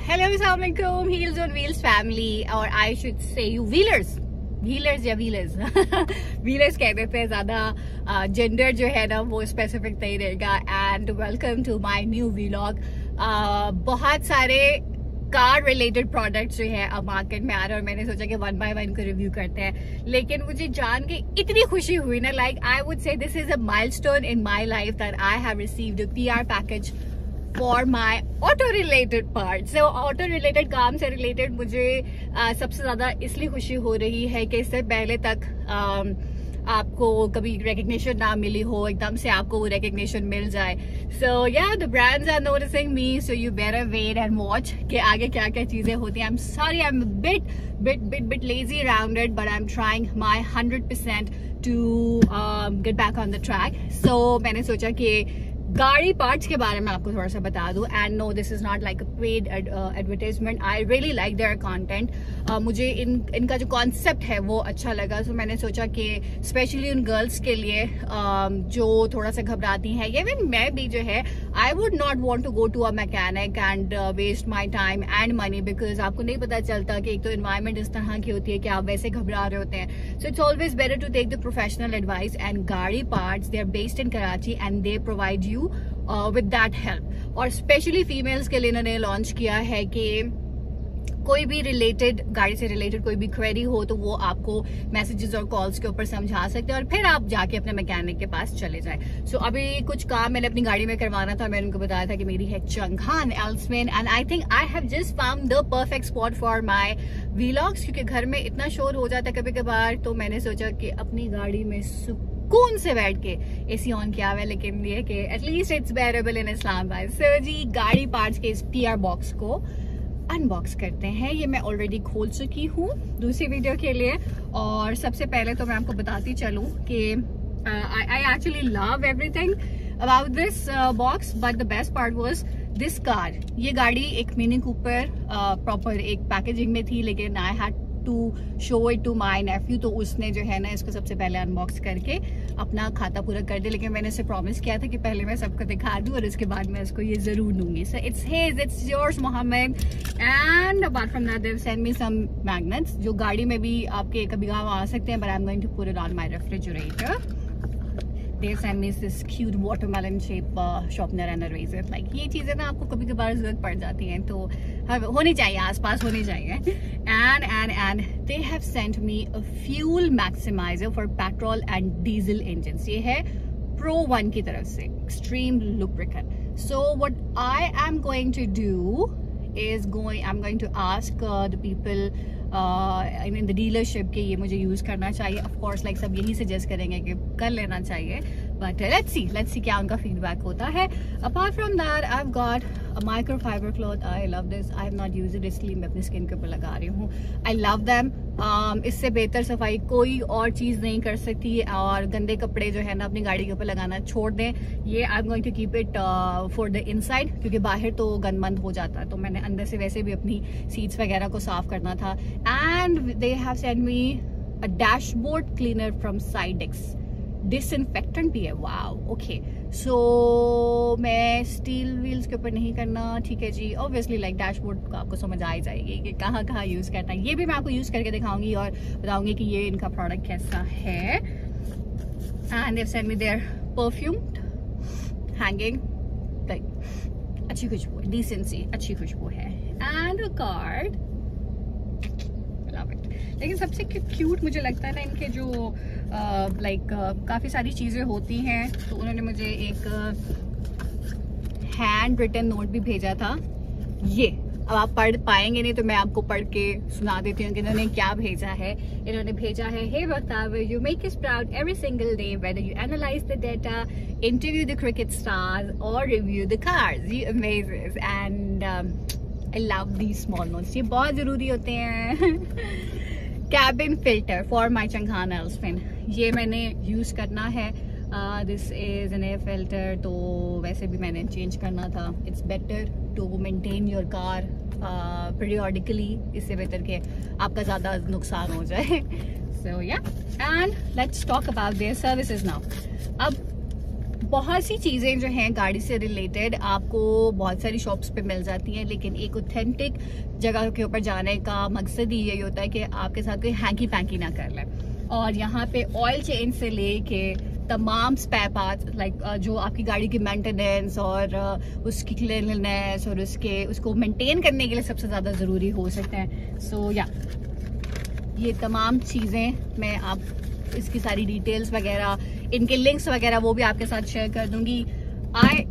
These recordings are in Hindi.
हेलो अस्सलाम वालेकुम हील्स ऑन व्हील्स फैमिली, और I should say you wheelers या व्हीलर्स व्हीलर्स कह देते हैं ज्यादा, जेंडर जो है ना वो स्पेसिफिक नहीं रहेगा। And welcome to my new vlog. बहुत सारे कार रिलेटेड प्रोडक्ट्स जो है अब मार्केट में आ रहे हैं और मैंने सोचा कि वन बाय वन को रिव्यू करते हैं। लेकिन मुझे जान के इतनी खुशी हुई ना, like I would say this is a milestone in my life that I have received a PR package for my auto related part. So auto related काम से रिलेटेड मुझे सबसे ज्यादा इसलिए खुशी हो रही है कि इससे पहले तक आपको कभी रिकग्निशन ना मिली हो, एकदम से आपको वो रिकग्निशन मिल जाए। So yeah the brands are noticing me, so you better wait and watch कि आगे क्या क्या चीजें होती हैं। I am sorry, I am bit lazy around it, but I am trying my 100% to get back on the track. So मैंने सोचा कि गाड़ी पार्ट्स के बारे में आपको थोड़ा सा बता दूं। And no, this is not like a paid advertisement. I really like their content. मुझे इनका जो कॉन्सेप्ट है वो अच्छा लगा। सो मैंने सोचा कि स्पेशली उन गर्ल्स के लिए जो थोड़ा सा घबराती हैं, इवन मैं भी जो है, I would not want to go to a mechanic and waste my time and money, because आपको नहीं पता चलता कि एक तो एनवायरमेंट इस तरह की होती है कि आप वैसे घबरा रहे होते हैं। So it's always better to take the professional advice. And Gaari parts, they are based in Karachi and they provide you with that help। और स्पेशली फीमेल्स के लिए इन्होंने लॉन्च किया है कि कोई भी रिलेटेड, गाड़ी से रिलेटेड कोई भी क्वेरी हो तो वो आपको मैसेजेस और कॉल्स के ऊपर समझा सकते हैं और फिर आप जाके अपने मैकेनिक के पास चले जाए। सो अभी कुछ काम मैंने अपनी गाड़ी में करवाना था। मैंने उनको बताया था कि मेरी है चंघान एल्समेन, and I think I have just found the perfect spot for my vlogs, क्योंकि घर में इतना शोर हो जाता है कभी कभार। तो मैंने सोचा कि अपनी गाड़ी में कौन से बैठ के एसी ऑन किया हुआ है, लेकिन ये कि एटलीस्ट इट्स बेरेबल इन इस्लामाबाद। सो जी, गाड़ी पार्ट्स के इस पीआर बॉक्स को अनबॉक्स करते हैं। ये मैं ऑलरेडी खोल चुकी हूँ दूसरी वीडियो के लिए। और सबसे पहले तो मैं आपको बताती चलूँ कि I actually love everything about this box, but the best part was this car. ये गाड़ी एक मिनी कूपर प्रॉपर एक पैकेजिंग में थी, लेकिन I had to show it to my nephew, तो उसने जो है ना इसको सबसे पहले अनबॉक्स करके अपना खाता पूरा कर दिया। लेकिन मैंने इसे प्रॉमिस किया था कि पहले मैं सबको दिखा दूं और इसके बाद मैं इसको ये जरूर दूंगी। So it's his, it's yours Mohammad. And apart from that they have sent me some magnets, जो गाड़ी में भी आपके कभी गाँव आ सकते हैं, but I am going to put it on my refrigerator. They send me this cute watermelon shape sharpener and eraser. Like ये चीजें ना आपको कभी कभार जरूरत पड़ जाती हैं, तो होनी चाहिए, आसपास होनी चाहिए। And they have sent me a fuel maximizer for petrol and diesel engines. ये है Pro One की तरफ से, extreme lubricant. So what I am going to do is I'm going to ask the people in the dealership कि ये मुझे यूज करना चाहिए। ऑफ कोर्स लाइक सब यही सजेस्ट करेंगे कि कर लेना चाहिए, बट लेट्स सी क्या उनका फीडबैक होता है। Apart from that I have got a micro fibre cloth. I love this, I have not used it, इसलिए मैं अपनी स्किन के ऊपर लगा रही हूँ। I love them. इससे बेहतर सफाई कोई और चीज नहीं कर सकती। और गंदे कपड़े जो है ना अपनी गाड़ी के ऊपर लगाना छोड़ दें। ये I am going to keep it for the inside, क्योंकि बाहर तो गंदमंद हो जाता है, तो मैंने अंदर से वैसे भी अपनी सीट्स वगैरह को साफ करना था। And they have sent me a dashboard cleaner from Sidex, disinfectant भी है। Wow, okay. सो मैं स्टील व्हील्स के ऊपर नहीं करना, ठीक है जी। ऑब्वियसली लाइक डैशबोर्ड का आपको समझ आ जाएगी कि कहाँ कहाँ यूज करना है। ये भी मैं आपको यूज करके दिखाऊंगी और बताऊंगी कि ये इनका प्रोडक्ट कैसा है। And they send me their perfumed hanging, like अच्छी खुशबू है, डिसेंसी, अच्छी खुशबू है। And a card, love it. लेकिन सबसे क्यूट मुझे लगता है ना इनके जो काफी सारी चीजें होती हैं, तो उन्होंने मुझे एक हैंड रिटन नोट भी भेजा था। ये अब आप पढ़ पाएंगे नहीं, तो मैं आपको पढ़ के सुना देती हूँ कि इन्होंने क्या भेजा है। इन्होंने भेजा है, हे वक्तावर, you make us proud every single day whether you analyze the data, interview the cricket stars और review the cars, you amazing. And I love these small notes, ये बहुत जरूरी होते हैं। कैबिन फिल्टर फॉर माई चंघान एल्समेन, ये मैंने यूज करना है। This is an air filter, तो वैसे भी मैंने चेंज करना था। It's better to maintain your car periodically, इससे बेहतर कि आपका ज़्यादा नुकसान हो जाए। सो या, and let's talk about their services now. अब बहुत सी चीजें जो हैं गाड़ी से रिलेटेड आपको बहुत सारी शॉप्स पे मिल जाती हैं, लेकिन एक ऑथेंटिक जगह के ऊपर जाने का मकसद ही यही होता है कि आपके साथ कोई हैंकी पैंकी ना कर ले। और यहाँ पे ऑयल चेंज से लेके तमाम स्पेयर पार्ट्स लाइक जो आपकी गाड़ी की मेंटेनेंस और उसकी क्लीनलीनेस और उसको मेंटेन करने के लिए सबसे ज़्यादा ज़रूरी हो सकते हैं। सो या ये तमाम चीज़ें मैं आप इसकी सारी डिटेल्स वगैरह, इनके लिंक्स वगैरह वो भी आपके साथ शेयर कर दूंगी। आई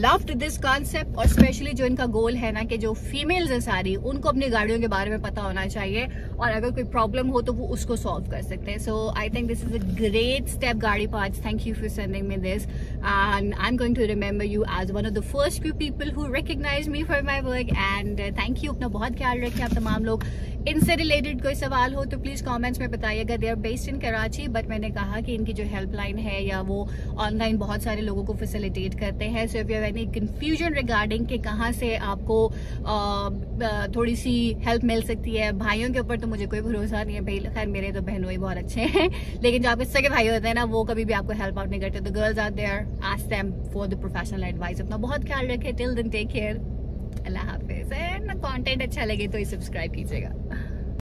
लव्ड दिस कॉन्सेप्ट, और स्पेशली जो इनका गोल है ना कि जो फीमेल्स हैं सारी, उनको अपनी गाड़ियों के बारे में पता होना चाहिए और अगर कोई प्रॉब्लम हो तो वो उसको सॉल्व कर सकते हैं। So I think this is a great step गाड़ी parts, thank you for sending me this and I am going to remember you as one of the first few people who recognize me for my work and thank you. अपना बहुत ख्याल रखें आप तमाम लोग। इनसे रिलेटेड कोई सवाल हो तो प्लीज कमेंट्स में बताइएगा। They are based in Karachi, but मैंने कहा कि इनकी जो हेल्पलाइन है या वो ऑनलाइन बहुत सारे लोगों को फैसिलिटेट करते हैं। So if you have any confusion regarding कि कहाँ से आपको थोड़ी सी हेल्प मिल सकती है, भाइयों के ऊपर तो मुझे कोई भरोसा नहीं है भाई, खैर मेरे तो बहनों ही बहुत अच्छे हैं, लेकिन जो आपके सगे भाई होते हैं ना वो कभी भी आपको हेल्प आउट नहीं करते। The girls are there, ask them for the professional advice. अपना बहुत ख्याल रखें। टिल देन टेक केयर, अल्लाह हाफिज। एंड कंटेंट अच्छा लगे तो सब्सक्राइब कीजिएगा।